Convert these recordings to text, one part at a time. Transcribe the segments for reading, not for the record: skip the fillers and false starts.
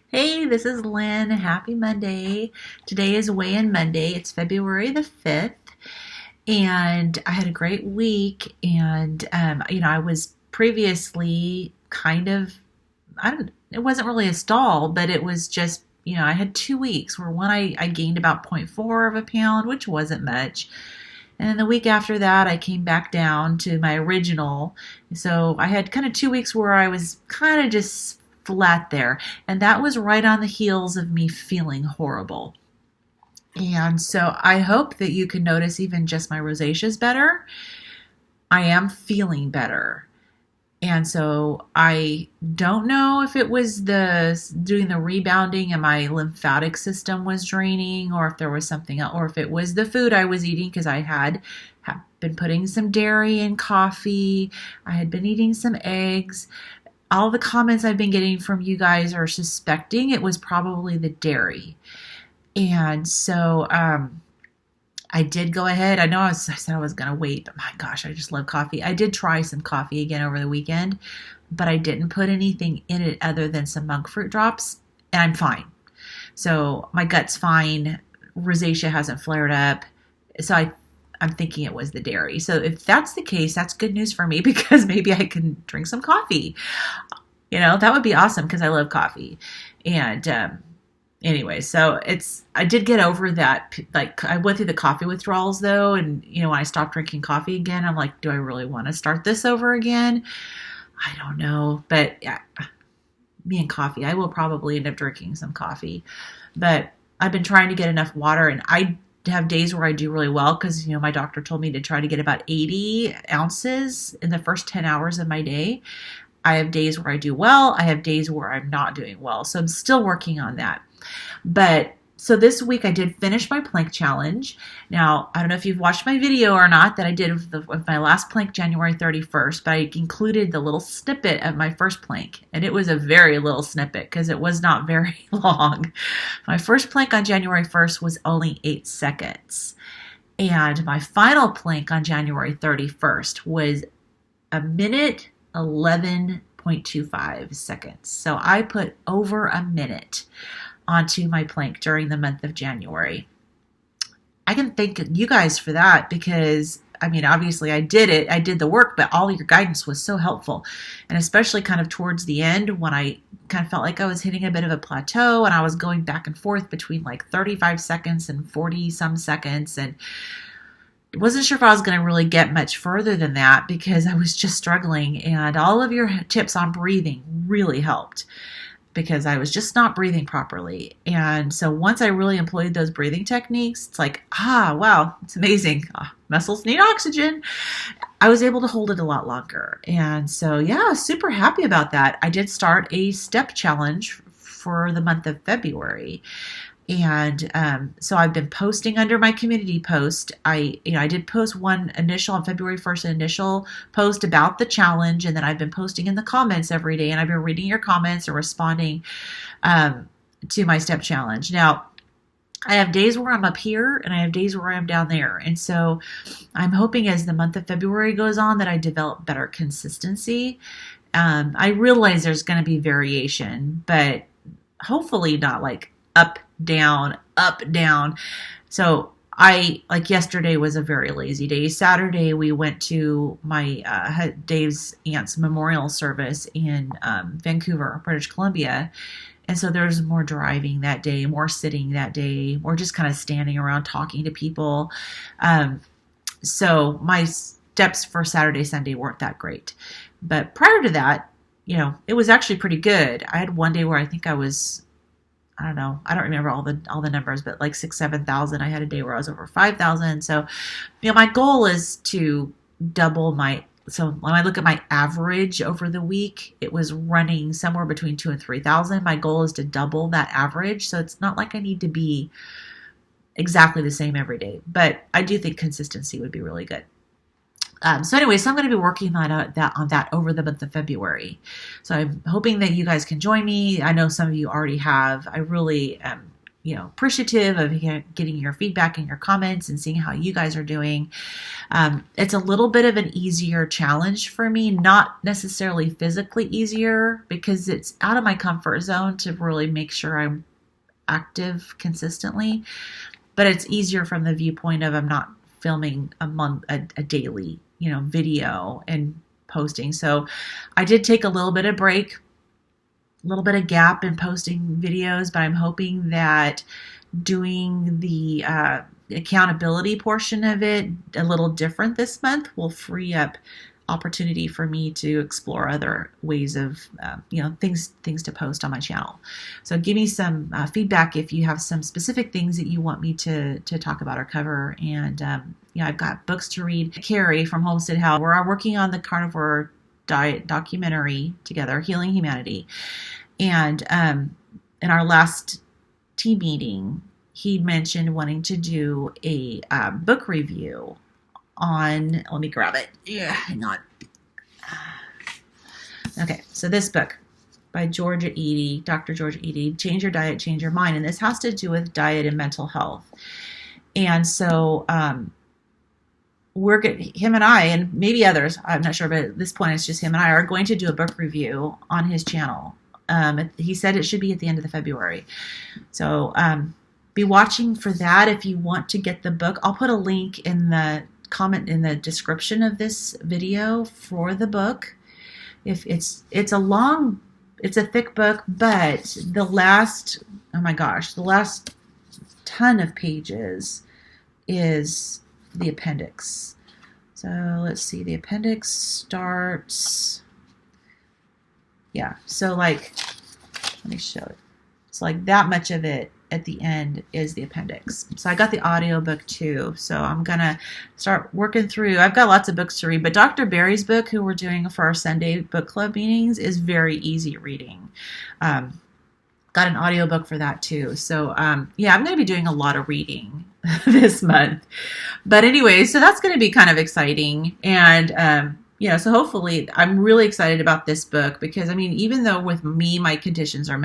Hey, this is Lynn. Happy Monday. Today is Weigh-In Monday. It's February the 5th, and I had a great week. And I was previously kind of, it wasn't really a stall, but it was just, I had 2 weeks where one I gained about zero point 0.4 of a pound, which wasn't much. And then the week after that, I came back down to my original. So I had kind of 2 weeks where I was kind of just flat there. And that was right on the heels of me feeling horrible. And so I hope that you can notice even just my rosacea is better. I am feeling better. And so I don't know if it was the doing the rebounding and my lymphatic system was draining, or if there was something else, or if it was the food I was eating, because I had been putting some dairy in coffee. I had been eating some eggs. All the comments I've been getting from you guys are suspecting it was probably the dairy. And so I did go ahead. I said I was going to wait, but my gosh, I just love coffee. I did try some coffee again over the weekend, but I didn't put anything in it other than some monk fruit drops, and I'm fine. So my gut's fine. Rosacea hasn't flared up. So I'm thinking it was the dairy. So if that's the case, that's good news for me because maybe I can drink some coffee. That would be awesome because I love coffee. And anyway, so I did get over that. Like, I went through the coffee withdrawals though. And, when I stopped drinking coffee again, I'm like, do I really want to start this over again? I don't know. But yeah, me and coffee, I will probably end up drinking some coffee. But I've been trying to get enough water, and I have days where I do really well because, my doctor told me to try to get about 80 ounces in the first 10 hours of my day. I have days where I do well. I have days where I'm not doing well. So I'm still working on that. But so this week I did finish my plank challenge. Now, I don't know if you've watched my video or not that I did with my last plank January 31st, but I included the little snippet of my first plank. And it was a very little snippet because it was not very long. My first plank on January 1st was only 8 seconds. And my final plank on January 31st was a minute 11.25 seconds. So I put over a minute onto my plank during the month of January. I can thank you guys for that because, obviously I did it. I did the work, but all your guidance was so helpful. And especially kind of towards the end when I kind of felt like I was hitting a bit of a plateau and I was going back and forth between like 35 seconds and 40 some seconds. And wasn't sure if I was going to really get much further than that because I was just struggling. And all of your tips on breathing really helped because I was just not breathing properly. And so once I really employed those breathing techniques, it's like, wow, it's amazing. Muscles need oxygen. I was able to hold it a lot longer. And so, yeah, super happy about that. I did start a step challenge for the month of February. And so I've been posting under my community post. I did post one initial on February 1st, an initial post about the challenge. And then I've been posting in the comments every day. And I've been reading your comments and responding to my step challenge. Now, I have days where I'm up here and I have days where I'm down there. And so I'm hoping as the month of February goes on that I develop better consistency. I realize there's going to be variation, but hopefully not like up, down, up, down. So yesterday was a very lazy day. Saturday, we went to my Dave's aunt's memorial service in Vancouver, British Columbia. And so there's more driving that day, more sitting that day, more just kind of standing around talking to people. So my steps for Saturday, Sunday weren't that great. But prior to that, it was actually pretty good. I had one day where I think I was, I don't know. I don't remember all the numbers, but like 6,000, 7,000. I had a day where I was over 5,000. So, my goal is to double so when I look at my average over the week, it was running somewhere between 2,000 and 3,000. My goal is to double that average. So it's not like I need to be exactly the same every day, but I do think consistency would be really good. So I'm going to be working on that over the month of February. So I'm hoping that you guys can join me. I know some of you already have. I really am appreciative of getting your feedback and your comments and seeing how you guys are doing. It's a little bit of an easier challenge for me, not necessarily physically easier, because it's out of my comfort zone to really make sure I'm active consistently, but it's easier from the viewpoint of I'm not filming a daily, video and posting. So I did take a little bit of break, a little bit of gap in posting videos, but I'm hoping that doing the accountability portion of it a little different this month will free up opportunity for me to explore other ways of things to post on my channel. So give me some feedback if you have some specific things that you want me to talk about or cover. And I've got books to read. Carrie from Homestead Health, we're working on the carnivore diet documentary together, Healing Humanity. And in our last team meeting, he mentioned wanting to do a book review on, let me grab it. Yeah, hang on. Okay, so this book by Georgia Eady, Dr. Georgia Eady, Change Your Diet, Change Your Mind. And this has to do with diet and mental health. And so him and I, and maybe others, I'm not sure, but at this point it's just him and I, are going to do a book review on his channel. He said it should be at the end of February. So be watching for that if you want to get the book. I'll put a link in the comment in the description of this video for the book. If it's a thick book, but the last ton of pages is the appendix. So let's see, the appendix starts, so let me show it. It's like that much of it at the end is the appendix. So I got the audio book too. So I'm going to start working through. I've got lots of books to read, but Dr. Barry's book, who we're doing for our Sunday book club meetings, is very easy reading. Got an audio book for that too. So I'm going to be doing a lot of reading this month. But anyway, so that's going to be kind of exciting. And so hopefully, I'm really excited about this book because, even though with me, my conditions are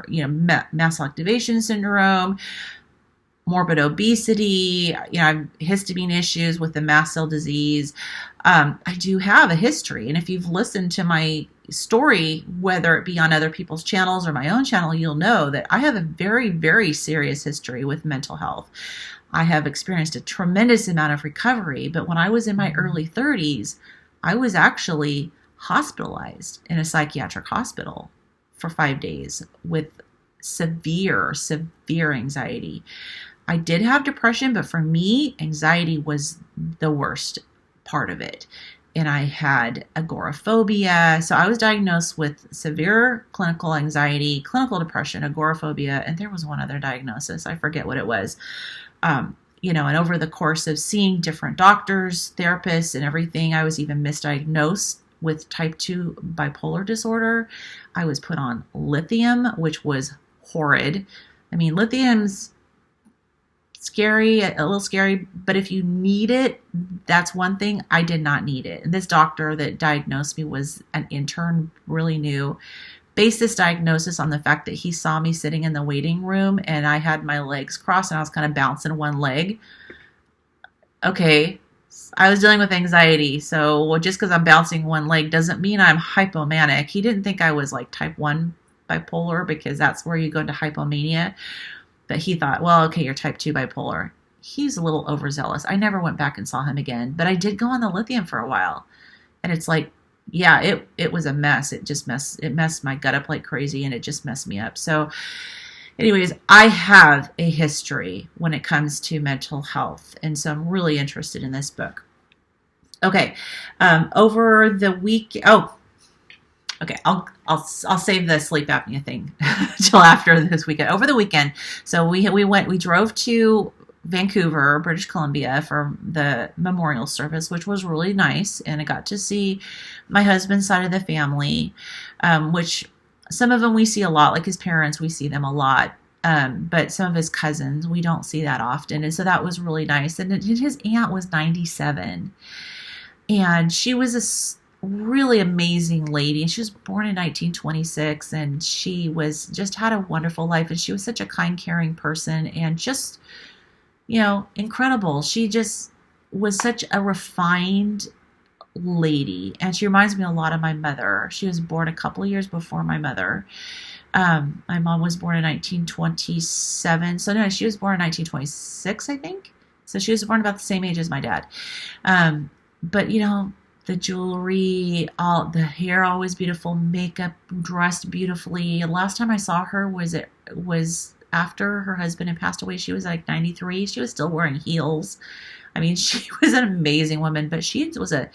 mast activation syndrome, morbid obesity, I have histamine issues with the mast cell disease, I do have a history. And if you've listened to my story, whether it be on other people's channels or my own channel, you'll know that I have a very, very serious history with mental health. I have experienced a tremendous amount of recovery, but when I was in my early 30s, I was actually hospitalized in a psychiatric hospital for 5 days with severe, severe anxiety. I did have depression, but for me, anxiety was the worst part of it. And I had agoraphobia. So I was diagnosed with severe clinical anxiety, clinical depression, agoraphobia, and there was one other diagnosis. I forget what it was. And over the course of seeing different doctors, therapists, and everything, I was even misdiagnosed with type 2 bipolar disorder. I was put on lithium, which was horrid. Lithium's scary, a little scary, but if you need it, that's one thing. I did not need it. And this doctor that diagnosed me was an intern, really new. Based this diagnosis on the fact that he saw me sitting in the waiting room and I had my legs crossed and I was kind of bouncing one leg. Okay, I was dealing with anxiety, so just because I'm bouncing one leg doesn't mean I'm hypomanic. He didn't think I was like type 1 bipolar because that's where you go into hypomania. But he thought, well, okay, you're type 2 bipolar. He's a little overzealous. I never went back and saw him again, but I did go on the lithium for a while. And it's like, it was a mess. It messed my gut up like crazy, and it just messed me up. So anyways, I have a history when it comes to mental health, and so I'm really interested in this book. Okay, over the week. Oh, okay. I'll save the sleep apnea thing till after this weekend. Over the weekend, so we drove to Vancouver, British Columbia for the memorial service, which was really nice. And I got to see my husband's side of the family, which some of them we see a lot, like his parents, we see them a lot. But some of his cousins, we don't see that often. And so that was really nice. And his aunt was 97. And she was really amazing lady. And she was born in 1926, and she was just had a wonderful life. And she was such a kind, caring person, and just, incredible. She just was such a refined lady, and she reminds me a lot of my mother. She was born a couple of years before my mother. My mom was born in 1927. So no, she was born in 1926, I think. So she was born about the same age as my dad. But the jewelry, all the hair, always beautiful, makeup, dressed beautifully. Last time I saw her was after her husband had passed away. She was like 93. She was still wearing heels. I mean, she was an amazing woman, but she was a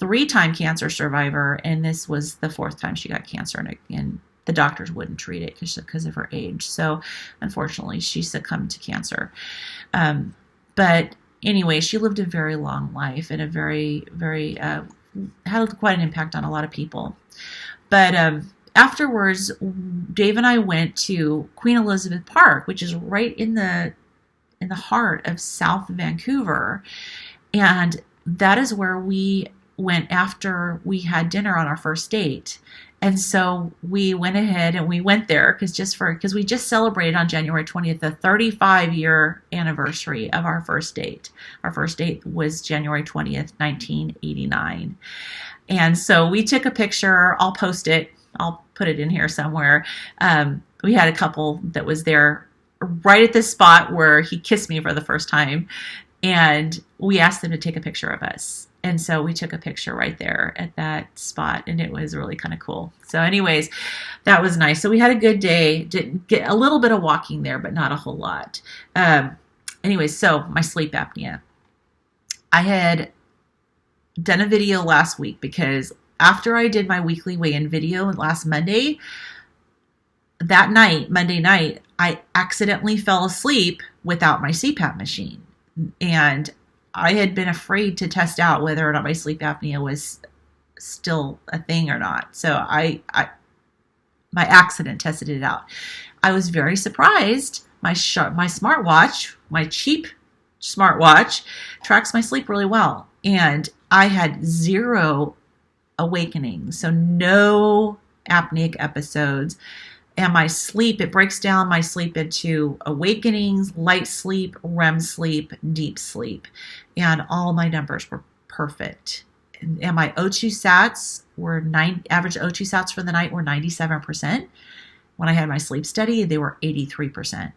3-time cancer survivor, and this was the 4th time she got cancer, and the doctors wouldn't treat it because of her age. So unfortunately, she succumbed to cancer. But anyway, she lived a very long life and a very, very, had quite an impact on a lot of people. But afterwards, Dave and I went to Queen Elizabeth Park, which is right in the heart of South Vancouver. And that is where we went after we had dinner on our first date. And so we went ahead and we went there because we just celebrated on January 20th, the 35-year anniversary of our first date. Our first date was January 20th, 1989. And so we took a picture. I'll post it. I'll put it in here somewhere. We had a couple that was there right at this spot where he kissed me for the first time. And we asked them to take a picture of us. And so we took a picture right there at that spot, and it was really kind of cool. So anyways, that was nice. So we had a good day. Did get a little bit of walking there, but not a whole lot. Anyways, so my sleep apnea. I had done a video last week because after I did my weekly weigh-in video last Monday, that night, Monday night, I accidentally fell asleep without my CPAP machine. And I had been afraid to test out whether or not my sleep apnea was still a thing or not. So my accident tested it out. I was very surprised. My smartwatch, my cheap smartwatch, tracks my sleep really well. And I had 0 awakenings, so no apneic episodes. And my sleep, it breaks down my sleep into awakenings, light sleep, REM sleep, deep sleep. And all my numbers were perfect. And my O2 sats were average O2 sats for the night were 97%. When I had my sleep study, they were 83%.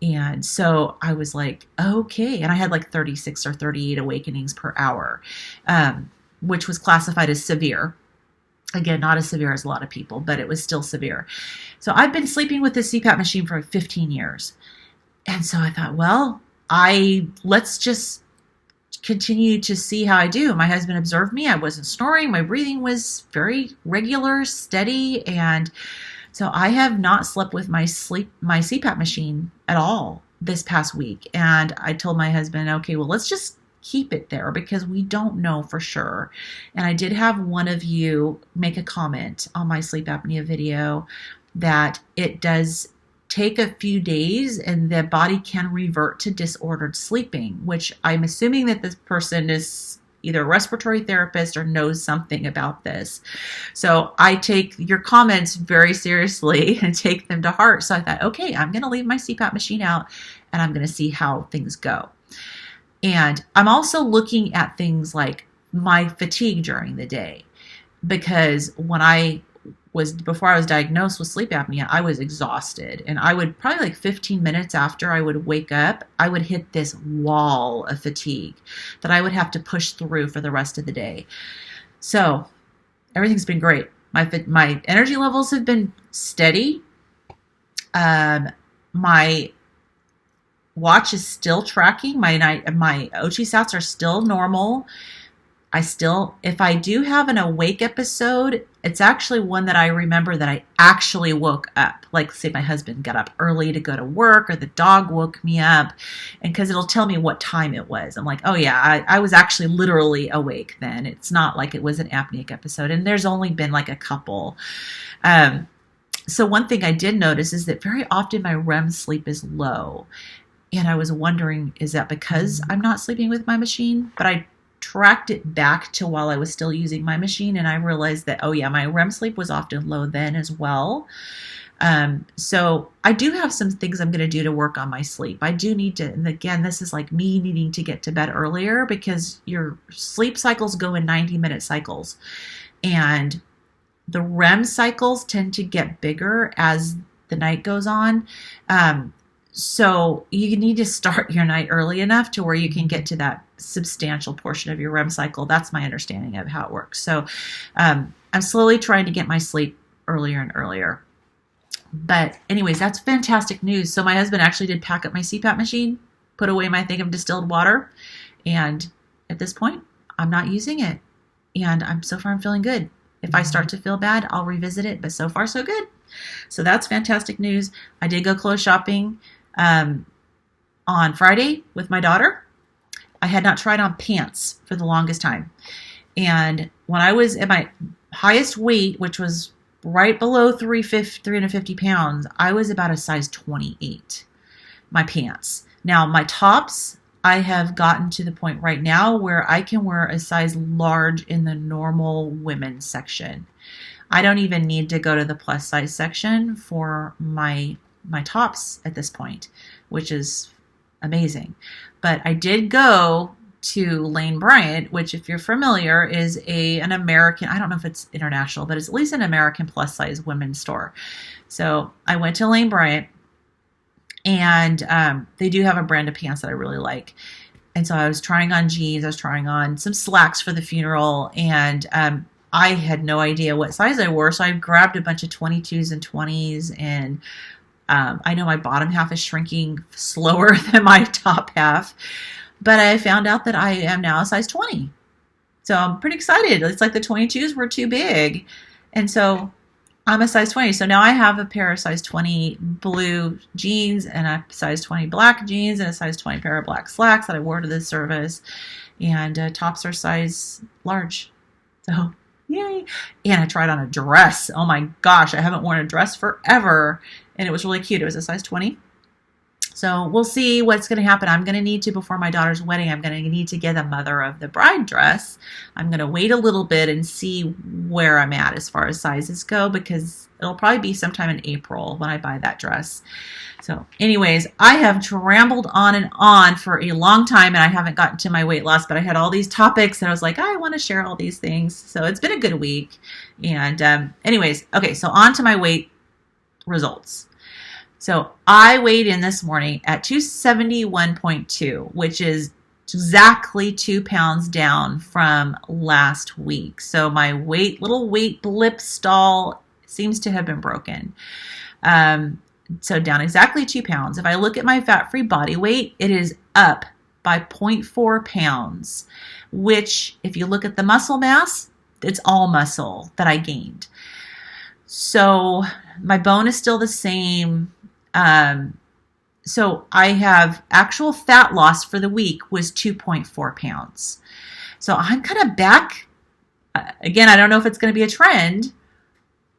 And so I was like, okay. And I had like 36 or 38 awakenings per hour, which was classified as severe. Again, not as severe as a lot of people, but it was still severe. So I've been sleeping with this CPAP machine for 15 years. And so I thought, well, let's just continue to see how I do. My husband observed me. I wasn't snoring. My breathing was very regular, steady. And so I have not slept with my CPAP machine at all this past week. And I told my husband, okay, well, let's just keep it there because we don't know for sure. And I did have one of you make a comment on my sleep apnea video that it does take a few days and the body can revert to disordered sleeping, which I'm assuming that this person is either a respiratory therapist or knows something about this. So I take your comments very seriously and take them to heart. So I thought, okay, I'm going to leave my CPAP machine out and I'm going to see how things go. And I'm also looking at things like my fatigue during the day, because before I was diagnosed with sleep apnea, I was exhausted, and I would probably like 15 minutes after I would wake up, I would hit this wall of fatigue that I would have to push through for the rest of the day. So everything's been great. My energy levels have been steady. My watch is still tracking. My O2 sats are still normal. If I do have an awake episode, it's actually one that I remember that I actually woke up. Like, say my husband got up early to go to work, or the dog woke me up, and because it'll tell me what time it was. I'm like, oh yeah, I was actually literally awake then. It's not like it was an apneic episode, and there's only been like a couple. So one thing I did notice is that very often my REM sleep is low. And I was wondering, is that because I'm not sleeping with my machine? But I tracked it back to while I was still using my machine, and I realized that, oh yeah, my REM sleep was often low then as well. So I do have some things I'm going to do to work on my sleep. I do need to, and again, this is like me needing to get to bed earlier, because your sleep cycles go in 90-minute cycles, and the REM cycles tend to get bigger as the night goes on. So you need to start your night early enough to where you can get to that substantial portion of your REM cycle. That's my understanding of how it works. So I'm slowly trying to get my sleep earlier and earlier. But anyways, that's fantastic news. So my husband actually did pack up my CPAP machine, put away my thing of distilled water, and at this point, I'm not using it. And so far I'm feeling good. If I start to feel bad, I'll revisit it, but so far so good. So that's fantastic news. I did go clothes shopping on Friday with my daughter. I had not tried on pants for the longest time. And when I was at my highest weight, which was right below 350 pounds, I was about a size 28, my pants. Now, my tops, I have gotten to the point right now where I can wear a size large in the normal women's section. I don't even need to go to the plus size section for my tops at this point, which is amazing. But I did go to Lane Bryant, which, if you're familiar, is an American, I don't know if it's international, but it's at least an American plus size women's store. So I went to Lane Bryant, and they do have a brand of pants that I really like. And so I was trying on jeans, I was trying on some slacks for the funeral, and I had no idea what size I wore, so I grabbed a bunch of 22s and 20s, and I know my bottom half is shrinking slower than my top half, but I found out that I am now a size 20. So I'm pretty excited. It's like the 22s were too big, and so I'm a size 20. So now I have a pair of size 20 blue jeans and a size 20 black jeans and a size 20 pair of black slacks that I wore to this service, and tops are size large. So yay. And I tried on a dress. Oh my gosh, I haven't worn a dress forever. And it was really cute. It was a size 20. So we'll see what's going to happen. I'm going to need to, before my daughter's wedding, I'm going to need to get a mother of the bride dress. I'm going to wait a little bit and see where I'm at as far as sizes go, because it'll probably be sometime in April when I buy that dress. So anyways, I have rambled on and on for a long time, and I haven't gotten to my weight loss, but I had all these topics and I was like, I want to share all these things. So it's been a good week. And anyways, okay, so on to my weight results. So I weighed in this morning at 271.2, which is exactly 2 pounds down from last week. So my little weight blip stall seems to have been broken. So down exactly 2 pounds. If I look at my fat-free body weight, it is up by 0.4 pounds, which, if you look at the muscle mass, it's all muscle that I gained. So my bone is still the same. So I have actual fat loss for the week was 2.4 pounds. So I'm kind of back. Again, I don't know if it's going to be a trend,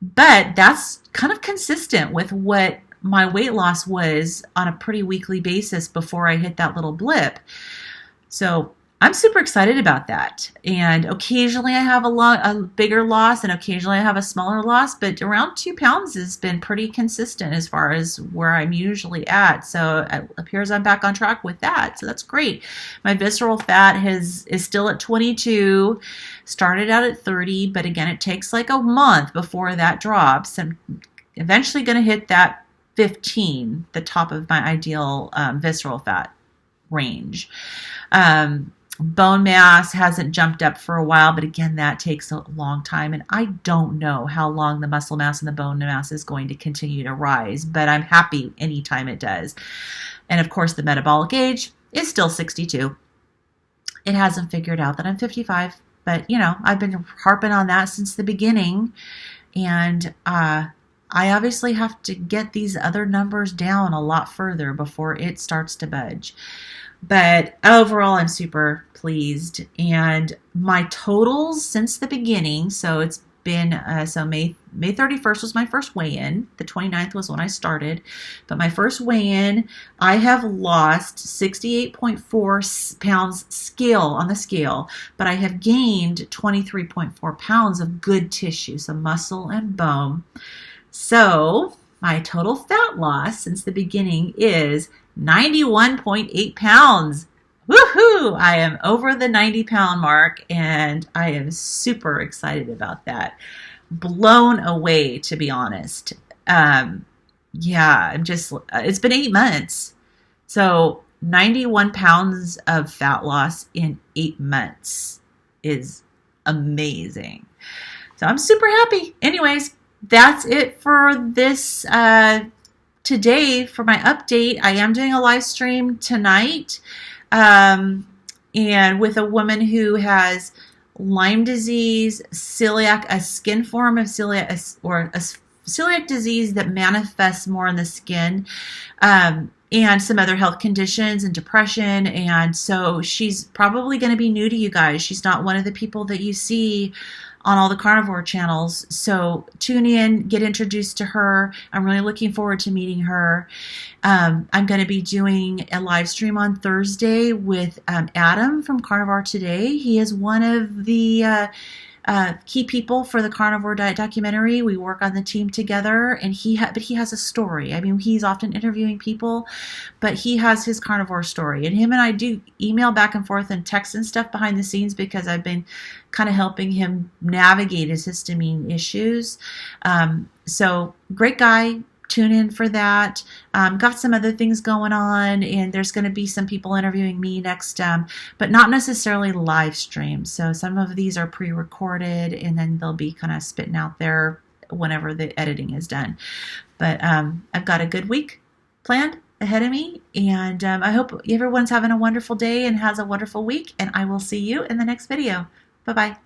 but that's kind of consistent with what my weight loss was on a pretty weekly basis before I hit that little blip. So I'm super excited about that. And occasionally I have a bigger loss, and occasionally I have a smaller loss, but around 2 pounds has been pretty consistent as far as where I'm usually at. So it appears I'm back on track with that. So that's great. My visceral fat is still at 22, started out at 30, but again, it takes like a month before that drops. I'm eventually going to hit that 15, the top of my ideal visceral fat range. Bone mass hasn't jumped up for a while, but again, that takes a long time, and I don't know how long the muscle mass and the bone mass is going to continue to rise, but I'm happy anytime it does. And of course, the metabolic age is still 62. It hasn't figured out that I'm 55, but I've been harping on that since the beginning, and I obviously have to get these other numbers down a lot further before it starts to budge. But overall, I'm super pleased. And my totals since the beginning, so it's been, so May 31st was my first weigh-in. The 29th was when I started. But my first weigh-in, I have lost 68.4 pounds on the scale, but I have gained 23.4 pounds of good tissue, so muscle and bone. So my total fat loss since the beginning is 91.8 pounds. Woohoo! I am over the 90-pound mark, and I am super excited about that. Blown away, to be honest. Yeah, it's been 8 months. So 91 pounds of fat loss in 8 months is amazing. So I'm super happy. Anyways, that's it for this today for my update. I am doing a live stream tonight. And with a woman who has Lyme disease, celiac, a skin form of celiac, or a celiac disease that manifests more in the skin, and some other health conditions and depression. And so she's probably going to be new to you guys. She's not one of the people that you see on all the carnivore channels. So tune in, get introduced to her. I'm really looking forward to meeting her. I'm going to be doing a live stream on Thursday with Adam from Carnivore Today. He is one of the key people for the Carnivore Diet documentary. We work on the team together, and but he has a story. I mean, he's often interviewing people, but he has his carnivore story. And him and I do email back and forth and text and stuff behind the scenes because I've been kind of helping him navigate his histamine issues. So great guy. Tune in for that. Got some other things going on, and there's going to be some people interviewing me next, but not necessarily live streams. So some of these are pre-recorded, and then they'll be kind of spitting out there whenever the editing is done. But I've got a good week planned ahead of me, and I hope everyone's having a wonderful day and has a wonderful week, and I will see you in the next video. Bye-bye.